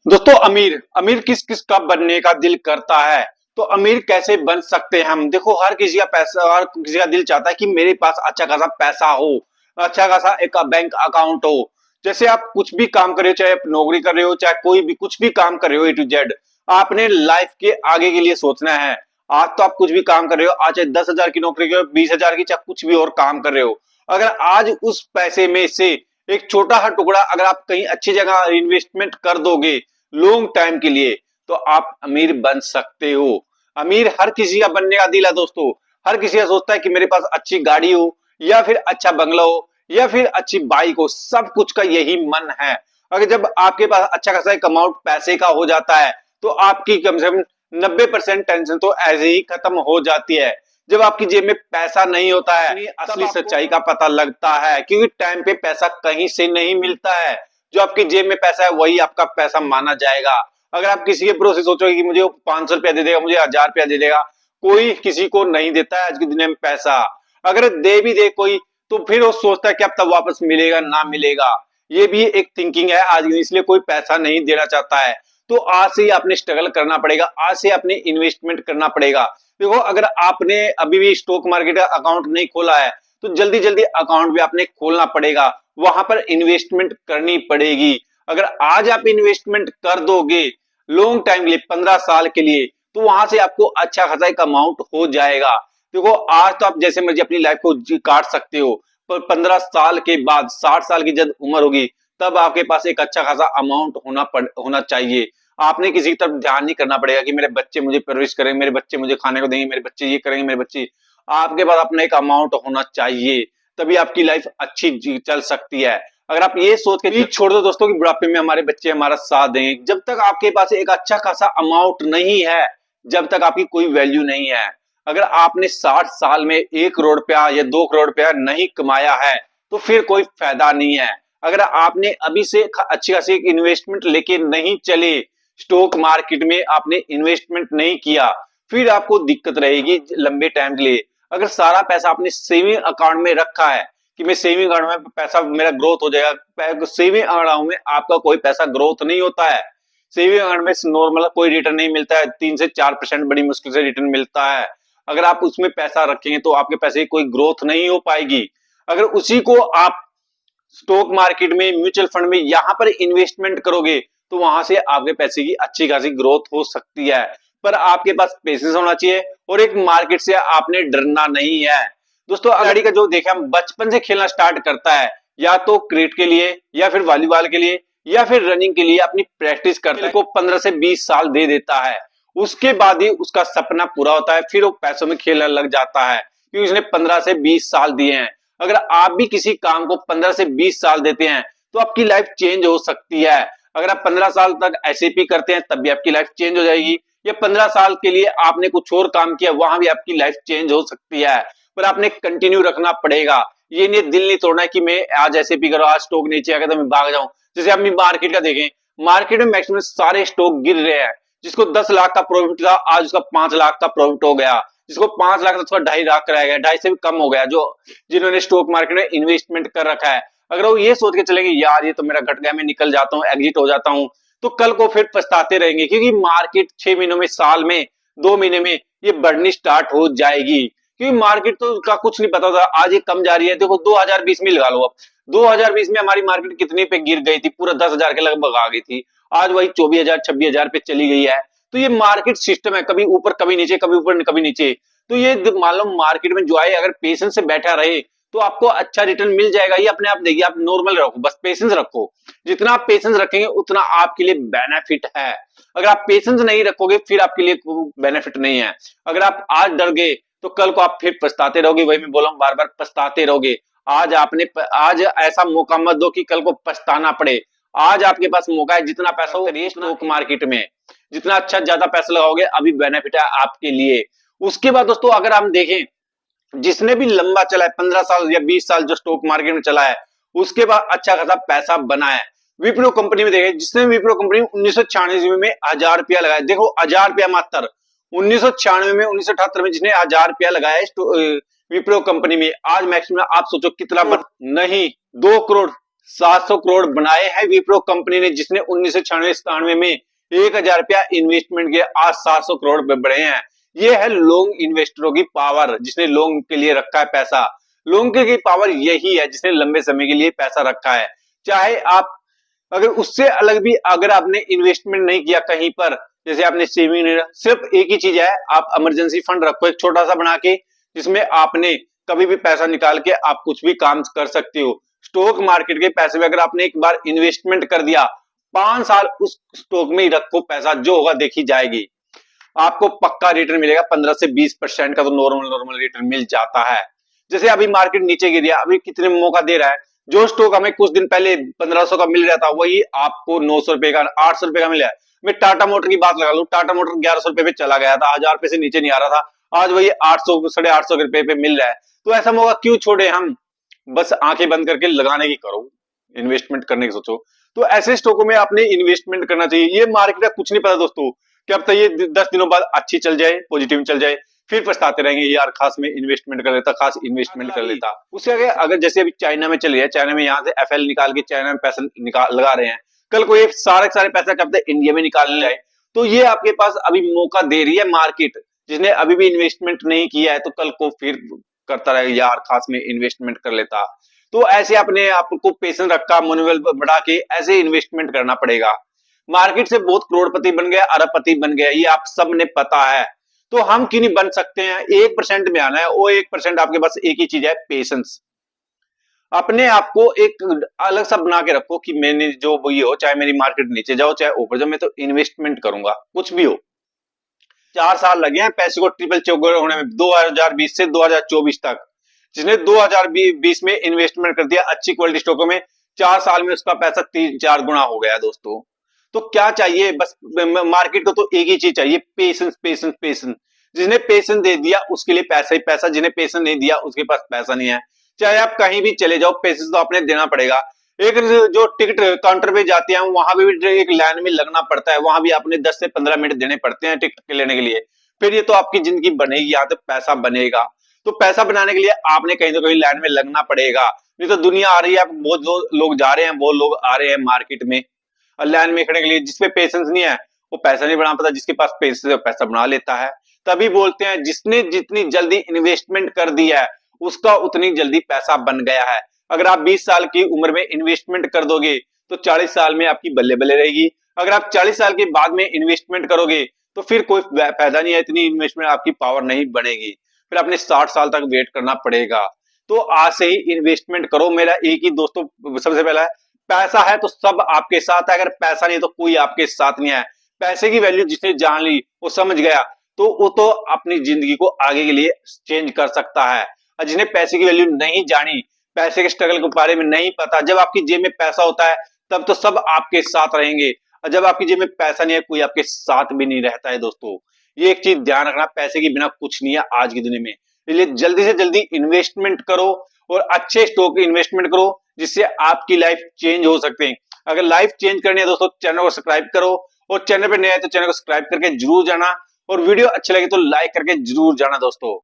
दोस्तों अमीर अमीर किस किस का बनने का दिल करता है। तो अमीर कैसे बन सकते हैं हम। देखो हर किसी का पैसा, हर किसी का दिल चाहता है कि मेरे पास अच्छा खासा पैसा हो, अच्छा खासा एक बैंक अकाउंट हो। जैसे आप कुछ भी काम कर रहे हो, चाहे आप नौकरी कर रहे हो, चाहे कोई भी कुछ भी काम कर रहे हो, A to Z आपने लाइफ के आगे के लिए सोचना है। आज तो आप कुछ भी काम कर रहे हो, आज चाहे 10,000 की नौकरी करो, 20,000 की, चाहे कुछ भी और काम कर रहे हो। अगर आज उस पैसे में से एक छोटा सा टुकड़ा अगर आप कहीं अच्छी जगह इन्वेस्टमेंट कर दोगे लॉन्ग टाइम के लिए, तो आप अमीर बन सकते हो। अमीर हर किसी का बनने का दिल है दोस्तों। हर किसी का सोचता है कि मेरे पास अच्छी गाड़ी हो, या फिर अच्छा बंगला हो, या फिर अच्छी बाइक हो। सब कुछ का यही मन है। अगर जब आपके पास अच्छा खासा एक अमाउंट पैसे का हो जाता है, तो आपकी कम से कम 90% टेंशन तो ऐसे ही खत्म हो जाती है। जब आपकी जेब में पैसा नहीं होता है, असली सच्चाई का पता लगता है, क्योंकि टाइम पे पैसा कहीं से नहीं मिलता है। जो आपकी जेब में पैसा है वही आपका पैसा माना जाएगा। अगर आप किसी के भरोसे सोचोगे कि मुझे 500 रुपया दे देगा, मुझे 1000 रुपया दे देगा, कोई किसी को नहीं देता है आज की दुनिया में पैसा। अगर दे भी दे कोई, तो फिर वो सोचता है कि अब तक वापस मिलेगा ना मिलेगा। ये भी एक थिंकिंग है आज, इसलिए कोई पैसा नहीं देना चाहता है। तो आज से ही आपने स्ट्रगल करना पड़ेगा, आज से आपने इन्वेस्टमेंट करना पड़ेगा। देखो अगर आपने अभी भी स्टॉक मार्केट का अकाउंट नहीं खोला है, तो जल्दी जल्दी अकाउंट भी आपने खोलना पड़ेगा, वहां पर इन्वेस्टमेंट करनी पड़ेगी। अगर आज आप इन्वेस्टमेंट कर दोगे लॉन्ग टाइम के लिए, 15 साल के लिए, तो वहां से आपको अच्छा खासा एक अमाउंट हो जाएगा। देखो आज तो आप जैसे मर्जी अपनी लाइफ को काट सकते हो, पर 15 साल के बाद, 60 साल की जब उम्र होगी, तब आपके पास एक अच्छा खासा अमाउंट होना चाहिए। आपने किसी की तरफ ध्यान नहीं करना पड़ेगा कि मेरे बच्चे मुझे परवरिश करेंगे, मेरे बच्चे मुझे खाने को देंगे, मेरे बच्चे ये करेंगे, मेरे बच्चे। आपके पास अपना एक अमाउंट होना चाहिए, तभी आपकी लाइफ अच्छी चल सकती है। अगर आप ये सोच के छोड़ दो दोस्तों कि बुढ़ापे में हमारे बच्चे हमारा साथ देंगे, जब तक आपके पास एक अच्छा खासा अमाउंट नहीं है, जब तक आपकी कोई वैल्यू नहीं है। अगर आपने 60 साल में 1 करोड़ रुपया या 2 करोड़ रुपया नहीं कमाया है, तो फिर कोई फायदा नहीं है। अगर आपने अभी से अच्छी खासी इन्वेस्टमेंट लेके नहीं चले, स्टॉक मार्केट में आपने इन्वेस्टमेंट नहीं किया, फिर आपको दिक्कत रहेगी लंबे टाइम के लिए। अगर सारा पैसा आपने सेविंग अकाउंट में रखा है कि मैं सेविंग अकाउंट में पैसा मेरा ग्रोथ हो जाएगा, सेविंग अकाउंट में आपका कोई पैसा ग्रोथ नहीं होता है। सेविंग अकाउंट में नॉर्मल कोई रिटर्न नहीं मिलता है, 3 से 4% बड़ी मुश्किल से रिटर्न मिलता है। अगर आप उसमें पैसा रखेंगे तो आपके पैसे की कोई ग्रोथ नहीं हो पाएगी। अगर उसी को आप स्टॉक मार्केट में, म्यूचुअल फंड में, यहां पर इन्वेस्टमेंट करोगे, तो वहां से आपके पैसे की अच्छी खासी ग्रोथ हो सकती है। पर आपके पास पेशेंस होना चाहिए, और एक मार्केट से आपने डरना नहीं है। दोस्तों खिलाड़ी का जो देखा, हम बचपन से खेलना स्टार्ट करता है, या तो क्रिकेट के लिए, या फिर वॉलीबॉल के लिए, या फिर रनिंग के लिए अपनी प्रैक्टिस करता है, को 15 से 20 साल दे देता है। उसके बाद ही उसका सपना पूरा होता है, फिर वो पैसों में खेलने लग जाता है, क्योंकि उसने 15 से 20 साल दिए हैं। अगर आप भी किसी काम को 15 से 20 साल देते हैं, तो आपकी लाइफ चेंज हो सकती है। अगर आप 15 साल तक SAP करते हैं, तब भी आपकी लाइफ चेंज हो जाएगी। या 15 साल के लिए आपने कुछ और काम किया, वहां भी आपकी लाइफ चेंज हो सकती है। पर आपने कंटिन्यू रखना पड़ेगा। ये नहीं दिल नहीं तोड़ना कि मैं आज SAP करो, आज स्टॉक नीचे आ गया तो मैं भाग जाऊं। जैसे आप मार्केट का देखें, मार्केट में मैक्सिमम सारे स्टॉक गिर रहे हैं। जिसको 10 लाख का प्रॉफिट था, आज उसका 5 लाख का प्रॉफिट हो गया। जिसको 5 लाख था, उसका 2.5 लाख कराया गया, 2.5 से भी कम हो गया, जो जिन्होंने स्टॉक मार्केट में इन्वेस्टमेंट कर रखा है। अगर वो ये सोच के चलेंगे यार ये तो मेरा घट गया, मैं निकल जाता हूँ, एग्जिट हो जाता हूँ, तो कल को फिर पछताते रहेंगे, क्योंकि मार्केट 6 महीनों में, साल में, 2 महीने में ये बढ़नी स्टार्ट हो जाएगी। क्योंकि मार्केट तो का कुछ नहीं पता था, आज ये कम जा रही है। देखो 2020 में लगा लो, अब 2020 में हमारी मार्केट कितने पे गिर गई थी, पूरा 10,000 के लगभग आ गई थी। आज वही 24,000 26,000 पे चली गई है। तो ये मार्केट सिस्टम है, कभी ऊपर कभी नीचे, कभी ऊपर कभी नीचे। तो ये मान लो मार्केट में जो आए, अगर पेशेंस से बैठा रहे, तो आपको अच्छा रिटर्न मिल जाएगा। ये अपने आप देखिए, आप नॉर्मल रखो, बस पेशेंस रखो। जितना आप पेशेंस रखेंगे उतना आपके लिए बेनिफिट है। अगर आप पेशेंस नहीं रखोगे, फिर आपके लिए बेनिफिट नहीं है। अगर आप आज डर गए, तो कल को आप फिर पछताते रहोगे। वही मैं बोला हूं, बार बार पछताते रहोगे। आज ऐसा मौका मत दो कि कल को पछताना पड़े। आज आपके पास मौका है, जितना पैसा हो स्टॉक मार्केट में, जितना अच्छा ज्यादा पैसा लगाओगे, अभी बेनिफिट है आपके लिए। उसके बाद दोस्तों अगर हम देखें, जिसने भी लंबा चला है, 15 साल या 20 साल जो स्टॉक मार्केट में चला है, उसके बाद अच्छा खासा पैसा बना है। विप्रो कंपनी में देखें, जिसने विप्रो कंपनी 1996 में 1,000 रुपया लगाया, देखो 1,000 रुपया मात्र। 1996 में, 1978 में जिसने 1,000 रुपया लगाया विप्रो कंपनी में, आज मैक्सिमम आप सोचो कितना नहीं, 2 करोड़ 700 करोड़ बनाए हैं विप्रो कंपनी ने, जिसने 1996-97 में 1000 रुपया इन्वेस्टमेंट किया, आज 700 करोड़ पे बढ़े हैं। ये है लॉन्ग इन्वेस्टरों की पावर, जिसने लॉन्ग के लिए रखा है पैसा। लॉन्ग की पावर यही है जिसने लंबे समय के लिए पैसा रखा है। चाहे आप अगर उससे अलग भी अगर आपने इन्वेस्टमेंट नहीं किया कहीं पर, जैसे आपने सेविंग नहीं, सिर्फ एक ही चीज है, आप इमरजेंसी फंड रखो एक छोटा सा बना के, जिसमें आपने कभी भी पैसा निकाल के आप कुछ भी काम कर सकते हो। स्टॉक मार्केट के पैसे में अगर आपने एक बार इन्वेस्टमेंट कर दिया, 5 साल उस स्टॉक में ही रखो पैसा, जो होगा देखी जाएगी, आपको पक्का रिटर्न मिलेगा। 15 से 20% का तो नॉर्मल रिटर्न मिल जाता है। जैसे अभी मार्केट नीचे गिरी है, अभी कितने मौका दे रहा है, जो स्टॉक हमें कुछ दिन पहले 1500 का मिल रहा था, वही आपको 900 रुपए का 800 रुपए का मिला है। मैं टाटा मोटर की बात लगा लूं, टाटा मोटर 1100 रुपए पे चला गया था, 1000 रुपए से नीचे नहीं आ रहा था, आज वही 800 850 रुपए पे मिल रहा है। तो ऐसा मौका क्यों छोड़े हम, बस आंखें बंद करके लगाने की करो, इन्वेस्टमेंट करने की सोचो। तो ऐसे स्टॉकों में आपने इन्वेस्टमेंट करना चाहिए। ये मार्केट का कुछ नहीं पता दोस्तों, क्या पता ये 10 दिनों बाद अच्छी चल जाए, पॉजिटिव चल जाए, फिर पछताते रहेंगे यार खास में इन्वेस्टमेंट कर लेता, खास इन्वेस्टमेंट कर लेता। उससे आगे अगर जैसे अभी चाइना में चल रहा है, चाइना में यहाँ से एफएल निकाल के चाइना में पैसा निकाल लगा रहे हैं, कल को ये सारे पैसा क्या पता इंडिया में निकालने जाए, तो ये आपके पास अभी मौका दे रही है मार्केट। जिसने अभी भी इन्वेस्टमेंट नहीं किया है तो कल को फिर करता रहेगा यार खास में इन्वेस्टमेंट कर लेता। तो ऐसे अपने आपको पेशेंस रखा, मनोबल बढ़ा के ऐसे इन्वेस्टमेंट करना पड़ेगा। मार्केट से बहुत करोड़पति बन गया, अरबपति बन गया, ये आप सबने पता है। तो हम क्यों नहीं बन सकते हैं? 1% में आना है, वो 1% आपके पास एक ही चीज है, पेशेंस। अपने आप को एक अलग सा बना के रखो कि मैंने जो वो ये हो, चाहे मेरी मार्केट नीचे जाओ चाहे ऊपर जाओ, मैं तो इन्वेस्टमेंट करूंगा, कुछ भी हो। 4 साल लगे हैं पैसे को ट्रिपल चौगुना होने में, 2020 से 2024 तक। जिसने 2020 में इन्वेस्टमेंट कर दिया अच्छी क्वालिटी स्टॉकों में, 4 साल में उसका पैसा 3-4 गुना हो गया दोस्तों। तो क्या चाहिए, बस मार्केट को तो एक ही चीज चाहिए, पेशेंस पेशेंस पेशेंस। जिसने पेशेंस दे दिया उसके लिए पैसा ही पैसा, जिन्हें पेशेंस नहीं दिया उसके पास पैसा नहीं है। चाहे आप कहीं भी चले जाओ, पेशेंस तो आपने देना पड़ेगा। एक जो टिकट काउंटर पे जाते हैं वहां पे भी एक लाइन में लगना पड़ता है, वहां भी आपने 10 से 15 मिनट देने पड़ते हैं टिकट के लेने के लिए, फिर ये तो आपकी जिंदगी बनेगी, यहाँ तो पैसा बनेगा। तो पैसा बनाने के लिए आपने कहीं ना कहीं लाइन में लगना पड़ेगा, नहीं तो दुनिया आ रही है, बहुत लोग जा रहे हैं, बहुत लोग आ रहे हैं मार्केट में लाइन में खड़े के लिए। जिसपे पेशेंस नहीं है वो पैसा नहीं बना पाता, जिसके पास पेशेंस है पैसा बना लेता है। तभी बोलते हैं जिसने जितनी जल्दी इन्वेस्टमेंट कर दी है उसका उतनी जल्दी पैसा बन गया है। अगर आप 20 साल की उम्र में इन्वेस्टमेंट कर दोगे तो 40 साल में आपकी बल्ले बल्ले रहेगी। अगर आप 40 साल के बाद में इन्वेस्टमेंट करोगे तो फिर कोई फायदा नहीं है, इतनी इन्वेस्टमेंट आपकी पावर नहीं बनेगी, फिर आपने 60 साल तक वेट करना पड़ेगा। तो आज से ही इन्वेस्टमेंट करो। मेरा एक ही दोस्तों सबसे पहला है, पैसा है तो सब आपके साथ है, अगर पैसा नहीं तो कोई आपके साथ नहीं है। पैसे की वैल्यू जिसने जान ली, वो समझ गया, तो वो तो अपनी जिंदगी को आगे के लिए चेंज कर सकता है। और जिन्हें पैसे की वैल्यू नहीं जानी, पैसे के स्ट्रगल के बारे में नहीं पता, जब आपकी जेब में पैसा होता है तब तो सब आपके साथ रहेंगे, और जब आपकी जेब में पैसा नहीं है कोई आपके साथ भी नहीं रहता है दोस्तों। ये एक चीज ध्यान रखना, पैसे के बिना कुछ नहीं है आज की दुनिया में। इसलिए जल्दी से जल्दी इन्वेस्टमेंट करो और अच्छे स्टॉक इन्वेस्टमेंट करो, जिससे आपकी लाइफ चेंज हो सकते हैं। अगर लाइफ चेंज करनी है दोस्तों, चैनल को सब्सक्राइब करो, और चैनल पे नया है तो चैनल को सब्सक्राइब करके जरूर जाना, और वीडियो अच्छे लगे तो लाइक करके जरूर जाना दोस्तों।